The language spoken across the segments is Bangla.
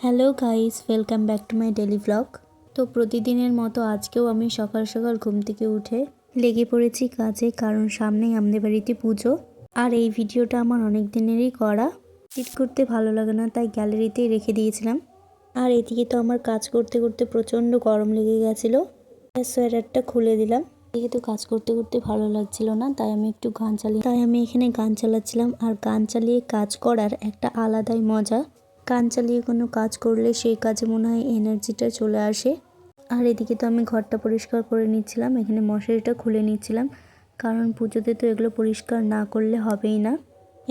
Hello guys, welcome back to my daily blog. তো প্রতিদিনের মতো আজকেও আমি সকাল সকাল ঘুম থেকে উঠে লেগে পড়েছি কাজে, কারণ সামনেই আমাদের বাড়িতে পুজো। আর এই ভিডিওটা আমার অনেক দিনেরই করা, এডিট করতে ভালো লাগে না, তাই গ্যালারিতেই রেখে দিয়েছিলাম। আর এদিকে তো আমার কাজ করতে করতে প্রচণ্ড গরম লেগে গেছিলো, সোয়েটারটা খুলে দিলাম। এদিকে তো কাজ করতে করতে ভালো লাগছিল না, তাই আমি একটু তাই আমি এখানে গান চালাচ্ছিলাম। আর গান চালিয়ে কাজ করার একটা আলাদাই মজা। গান চালিয়ে কোনো কাজ করলে সেই কাজে মনে হয় এনার্জিটা চলে আসে। আর এদিকে তো আমি ঘরটা পরিষ্কার করে নিচ্ছিলাম, এখানে মশারিটা খুলে নিচ্ছিলাম, কারণ পুজোতে তো এগুলো পরিষ্কার না করলে হবেই না।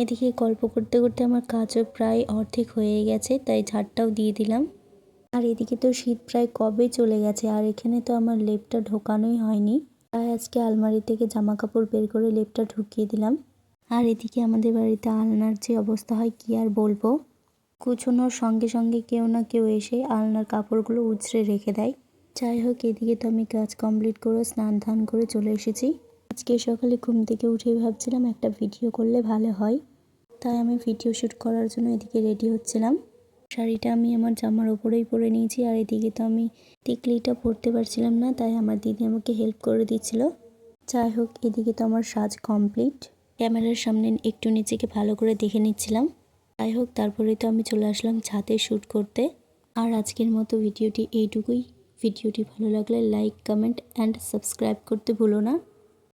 এদিকে গল্প করতে করতে আমার কাজও প্রায় অর্ধেক হয়ে গেছে, তাই ঝাড়টাও দিয়ে দিলাম। আর এদিকে তো শীত প্রায় কবে চলে গেছে, আর এখানে তো আমার লেপটা ঢোকানোই হয়নি, তাই আজকে আলমারি থেকে জামা কাপড় বের করে লেপটা ঢুকিয়ে দিলাম। আর এদিকে আমাদের বাড়িতে আলনার যে অবস্থা হয় কি আর বলবো, কুচোনোর সঙ্গে সঙ্গে কেউ না কেউ এসে আলনার কাপড়গুলো উছড়ে রেখে দেয়। যাই হোক, এদিকে তো আমি কাজ কমপ্লিট করে স্নান ধান করে চলে এসেছি। আজকে সকালে ঘুম থেকে উঠেই ভাবছিলাম একটা ভিডিও করলে ভালো হয়, তাই আমি ভিডিও শ্যুট করার জন্য এদিকে রেডি হচ্ছিলাম। শাড়িটা আমি আমার জামার ওপরেই পরে নিয়েছি, আর এদিকে তো আমি টিকলিটা পরতে পারছিলাম না, তাই আমার দিদি আমাকে হেল্প করে দিচ্ছিল। যাই হোক, এদিকে তো আমার সাজ কমপ্লিট। ক্যামেরার সামনে একটু নিজেকে ভালো করে দেখে নিচ্ছিলাম। যাই হোক, তারপরে তো আমি চলে আসলাম ছাদে শ্যুট করতে। আর আজকের মতো ভিডিওটি এইটুকুই। ভিডিওটি ভালো লাগলে লাইক, কমেন্ট অ্যান্ড সাবস্ক্রাইব করতে ভুলো না।